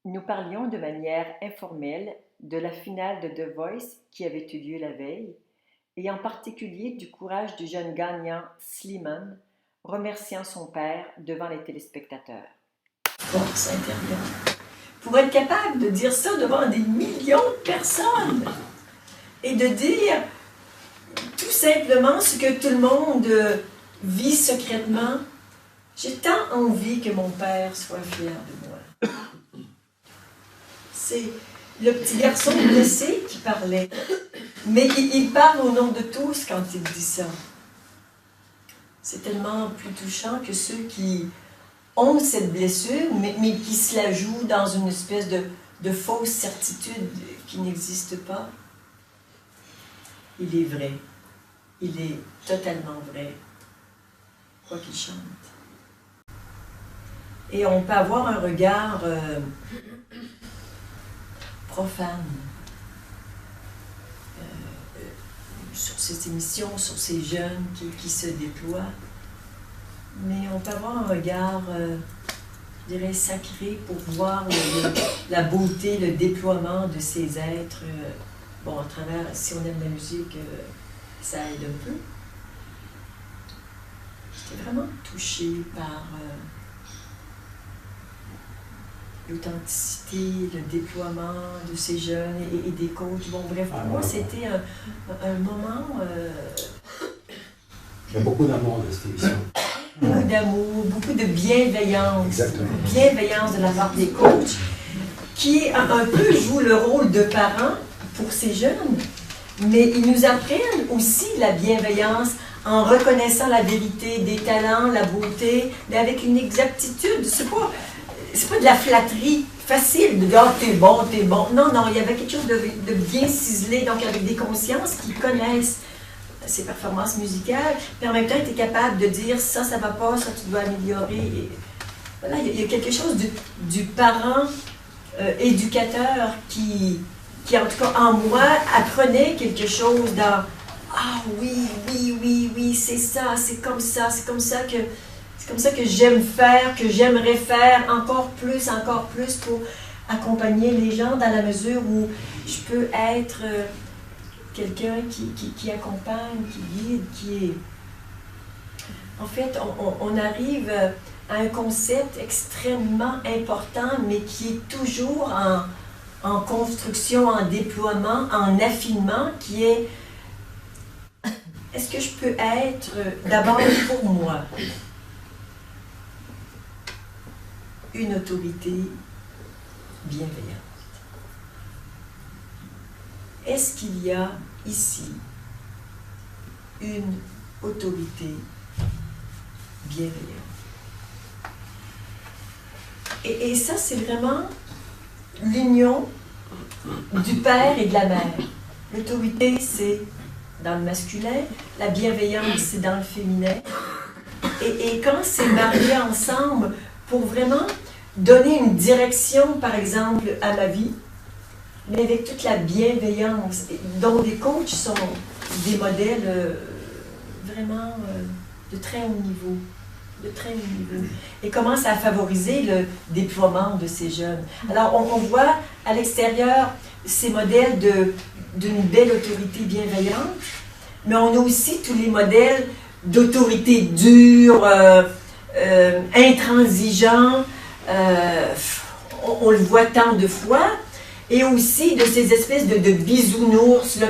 Nous parlions de manière informelle de la finale de The Voice qui avait eu lieu la veille, et en particulier du courage du jeune gagnant Slimane, remerciant son père devant les téléspectateurs. Force intérieure. Pour être capable de dire ça devant des millions de personnes et de dire tout simplement ce que tout le monde vit secrètement, j'ai tant envie que mon père soit fier de moi. C'est le petit garçon blessé qui parlait, mais il parle au nom de tous quand il dit ça. C'est tellement plus touchant que ceux qui ont cette blessure, mais qui se la jouent dans une espèce de fausse certitude qui n'existe pas. Il est vrai. Il est totalement vrai, quoi qu'il chante. Et on peut avoir un regard profane sur ces émissions, sur ces jeunes qui se déploient. Mais on peut avoir un regard, je dirais, sacré pour voir la beauté, le déploiement de ces êtres. Bon, à travers, si on aime la musique, ça aide un peu. J'étais vraiment touchée par l'authenticité, le déploiement de ces jeunes et des coachs. Bon, bref, pour moi, c'était un moment... Il y a beaucoup d'amour dans cette émission. Beaucoup d'amour, beaucoup de bienveillance. Exactement. Bienveillance de la part des coachs qui un peu jouent le rôle de parents pour ces jeunes, mais ils nous apprennent aussi la bienveillance en reconnaissant la vérité des talents, la beauté, mais avec une exactitude. C'est pas de la flatterie facile de dire « t'es bon, t'es bon ». Non, non, il y avait quelque chose de bien ciselé, donc avec des consciences qui connaissent ses performances musicales, mais en même temps, tu es capable de dire « ça, ça va pas, ça, tu dois améliorer ». Et voilà, il y a quelque chose du parent éducateur qui, en tout cas en moi, apprenait quelque chose dans « ah oui, c'est ça, c'est comme ça que j'aime faire, que j'aimerais faire encore plus pour accompagner les gens dans la mesure où je peux être quelqu'un qui accompagne, qui guide, qui est... En fait, on arrive à un concept extrêmement important, mais qui est toujours en construction, en déploiement, en affinement, qui est est-ce que je peux être d'abord pour moi une autorité bienveillante? Est-ce qu'il y a ici une autorité bienveillante? Et ça, c'est vraiment l'union du père et de la mère. L'autorité, c'est dans le masculin, la bienveillance, c'est dans le féminin. Et quand c'est marié ensemble, pour vraiment donner une direction, par exemple, à ma vie, mais avec toute la bienveillance, dont les coachs sont des modèles vraiment de très haut niveau. Et commence à favoriser le déploiement de ces jeunes. Alors, on voit à l'extérieur ces modèles d'une belle autorité bienveillante, mais on a aussi tous les modèles d'autorité dure, intransigeant, on le voit tant de fois, et aussi de ces espèces de bisounours là,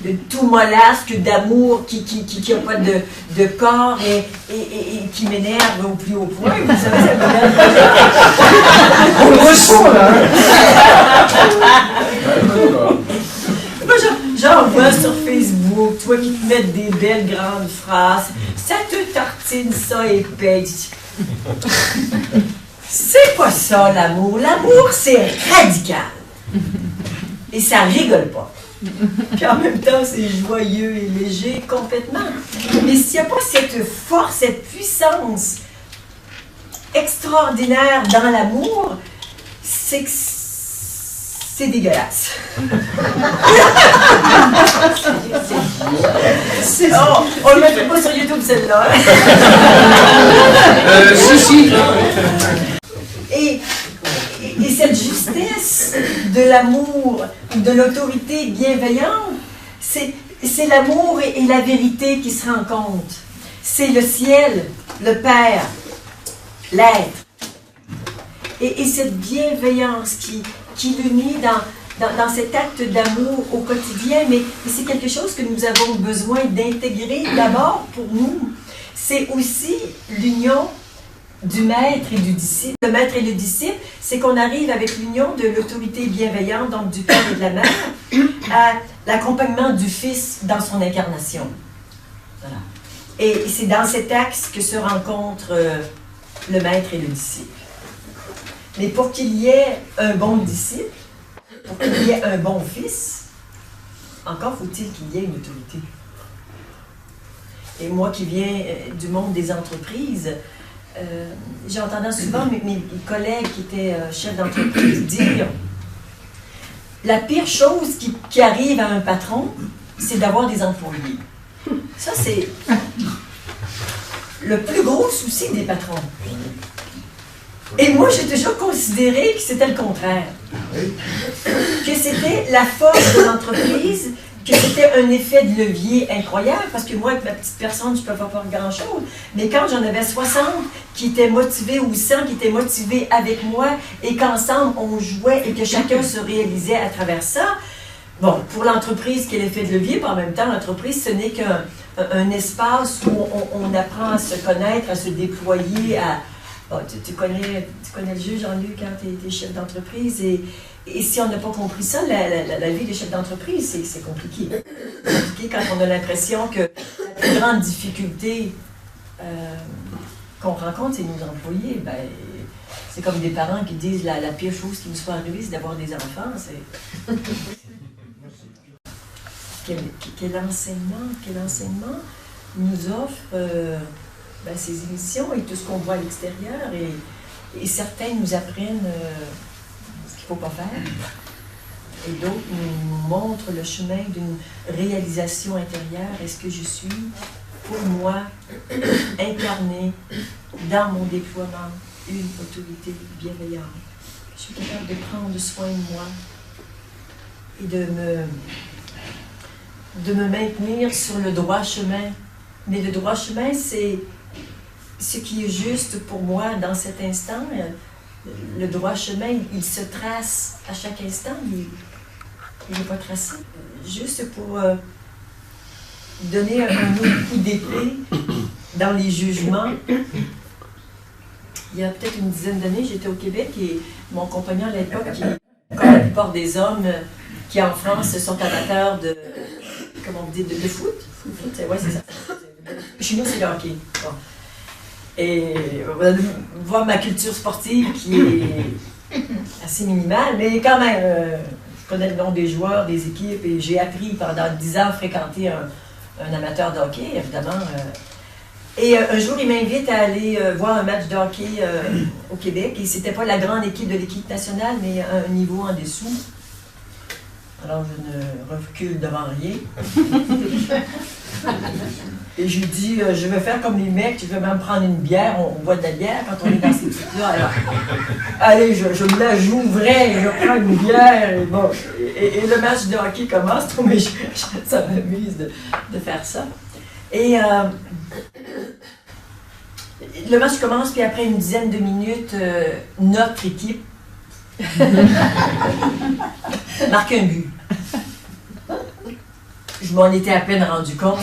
de tout mollasque, d'amour, qui n'ont pas de corps et qui m'énervent au plus haut point. Vous savez, ça m'énerve. On le ressent, là! Moi, j'en vois sur Facebook, toi qui te mets des belles grandes phrases. Ça te tartine ça épais. C'est pas ça l'amour. L'amour, c'est radical. Et ça rigole pas. Puis en même temps, c'est joyeux et léger complètement. Mais s'il n'y a pas cette force, cette puissance extraordinaire dans l'amour, c'est que c'est dégueulasse. On le mettra pas sur YouTube celle-là. Si. Et cette justesse de l'amour ou de l'autorité bienveillante, c'est l'amour et la vérité qui se rencontrent. C'est le ciel, le Père, l'être. Et cette bienveillance qui l'unit dans cet acte d'amour au quotidien, mais c'est quelque chose que nous avons besoin d'intégrer d'abord pour nous. C'est aussi l'union du maître et du disciple. Le maître et le disciple, c'est qu'on arrive avec l'union de l'autorité bienveillante, donc du Père et de la Mère, à l'accompagnement du Fils dans son incarnation. Voilà. Et c'est dans cet axe que se rencontrent le maître et le disciple. Mais pour qu'il y ait un bon disciple, pour qu'il y ait un bon fils, encore faut-il qu'il y ait une autorité. Et moi qui viens du monde des entreprises, j'entendais souvent mes collègues qui étaient chefs d'entreprise dire la pire chose qui arrive à un patron, c'est d'avoir des employés. Ça, c'est le plus gros souci des patrons. Et moi, j'ai toujours considéré que c'était le contraire. Que c'était la force de l'entreprise, que c'était un effet de levier incroyable, parce que moi, avec ma petite personne, je ne peux pas faire grand-chose. Mais quand j'en avais 60 qui étaient motivés, ou 100 qui étaient motivés avec moi, et qu'ensemble, on jouait et que chacun se réalisait à travers ça, bon, pour l'entreprise, quel effet de levier, puis en même temps, l'entreprise, ce n'est qu'un espace où on apprend à se connaître, à se déployer, à... Bon, tu connais le jeu, Jean-Luc, quand tu es chef d'entreprise, et si on n'a pas compris ça, la vie de chef d'entreprise, c'est compliqué. C'est compliqué quand on a l'impression que la plus grande difficulté qu'on rencontre, c'est nos employés. Ben, c'est comme des parents qui disent la pire chose qui me soit arrivée, c'est d'avoir des enfants. Quel enseignement nous offre ces émissions et tout ce qu'on voit à l'extérieur, et certains nous apprennent ce qu'il ne faut pas faire, et d'autres nous montrent le chemin d'une réalisation intérieure. Est-ce que je suis, pour moi, incarnée dans mon déploiement, une autorité bienveillante? Je suis capable de prendre soin de moi et de me maintenir sur le droit chemin. Mais le droit chemin, c'est ce qui est juste pour moi dans cet instant. Le droit chemin, il se trace à chaque instant, il n'est pas tracé. Juste pour donner un autre coup d'épée dans les jugements. Il y a peut-être une dizaine d'années, j'étais au Québec et mon compagnon à l'époque, qui, comme la plupart des hommes qui en France sont amateurs de, comment on dit, de foot. Ouais, c'est ça. Chez nous, c'est le hockey. Bon. Et on va voir ma culture sportive qui est assez minimale, mais quand même, je connais le nom des joueurs, des équipes, et j'ai appris pendant 10 ans à fréquenter un amateur de hockey, évidemment. Et un jour, il m'invite à aller voir un match de hockey au Québec, et c'était pas la grande équipe de l'équipe nationale, mais un niveau en dessous. Alors, je ne recule devant rien. Et je lui dis, je vais faire comme les mecs, je vais même prendre une bière, on boit de la bière quand on est dans ces trucs-là. Alors, allez, je me la joue vrai, je prends une bière, et bon. Et le match de hockey commence, mais ça m'amuse de faire ça. Et le match commence, puis après une dizaine de minutes, notre équipe marque un but. Je m'en étais à peine rendu compte.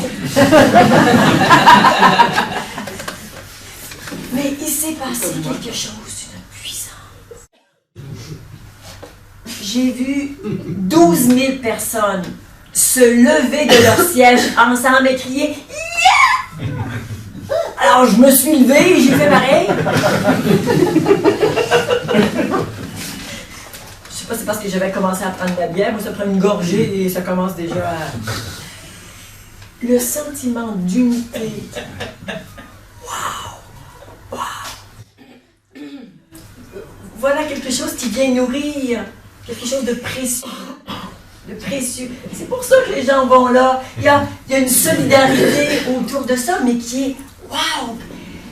Mais il s'est passé quelque chose d'une puissance. J'ai vu 12 000 personnes se lever de leur siège ensemble et crier « Yeah! » Alors je me suis levée et j'ai fait pareil. Je sais pas, c'est parce que j'avais commencé à prendre de la bière, moi ça prend une gorgée et ça commence déjà à... Le sentiment d'unité. Waouh! Waouh! Voilà quelque chose qui vient nourrir, quelque chose de précieux. De précieux. C'est pour ça que les gens vont là. Il y a une solidarité autour de ça, mais qui est waouh!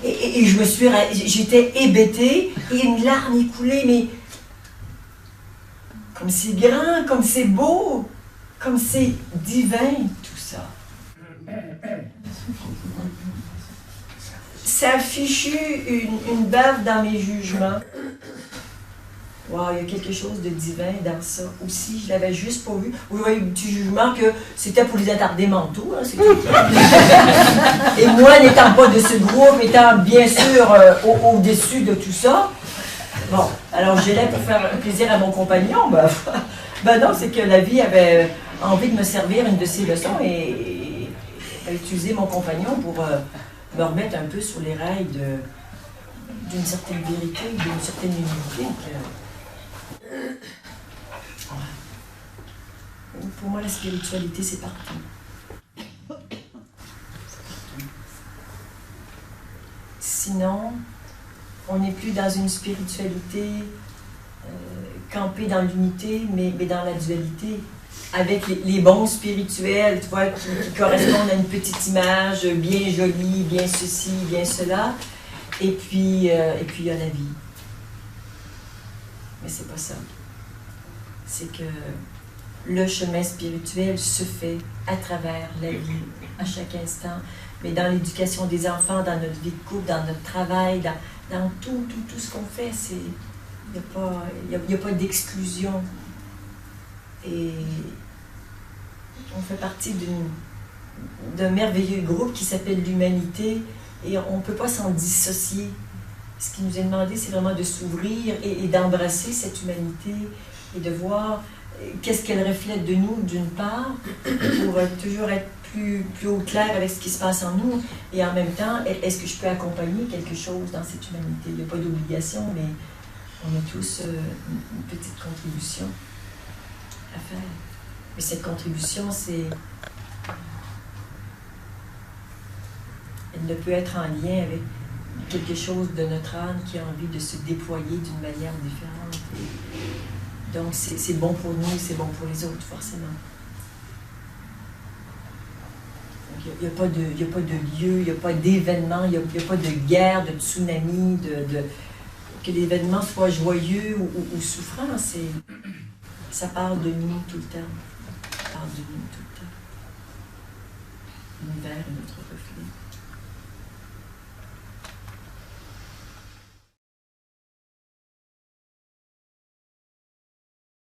Et j'étais hébétée et une larme est coulée, mais comme c'est grand, comme c'est beau, comme c'est divin, tout ça. Ça a fichu une bave dans mes jugements. Wow, il y a quelque chose de divin dans ça. Aussi, je l'avais juste pas vu. Oui, il y a eu un petit jugement que c'était pour les attardés mentaux, hein, c'est tout. Et moi, n'étant pas de ce groupe, étant bien sûr au-dessus de tout ça, bon, alors j'allais pour faire plaisir à mon compagnon. Ben non, c'est que la vie avait envie de me servir une de ses leçons et a utilisé mon compagnon pour me remettre un peu sur les rails d'une certaine vérité, d'une certaine humilité. Pour moi, la spiritualité, c'est partout. Sinon, on n'est plus dans une spiritualité campée dans l'unité, mais dans la dualité. Avec les bons spirituels, tu vois, qui correspondent à une petite image bien jolie, bien ceci, bien cela. Et puis, il y a la vie. Mais c'est pas ça. C'est que le chemin spirituel se fait à travers la vie, à chaque instant. Mais dans l'éducation des enfants, dans notre vie de couple, dans notre travail, dans tout ce qu'on fait, il n'y a pas d'exclusion. Et on fait partie d'un merveilleux groupe qui s'appelle l'humanité et on ne peut pas s'en dissocier. Ce qui nous est demandé, c'est vraiment de s'ouvrir et d'embrasser cette humanité et de voir qu'est-ce qu'elle reflète de nous, d'une part, pour toujours être plus au clair avec ce qui se passe en nous, et en même temps, est-ce que je peux accompagner quelque chose dans cette humanité? Il n'y a pas d'obligation, mais on a tous une petite contribution à faire. Mais cette contribution, elle ne peut être en lien avec quelque chose de notre âme qui a envie de se déployer d'une manière différente. Et donc, c'est bon pour nous, c'est bon pour les autres, forcément. Il n'y a pas de lieu, il n'y a pas d'événement, il n'y a pas de guerre, de tsunami, que l'événement soit joyeux ou souffrant. Ça parle de nous tout le temps. Ça parle de nous tout le temps. L'univers est notre reflet.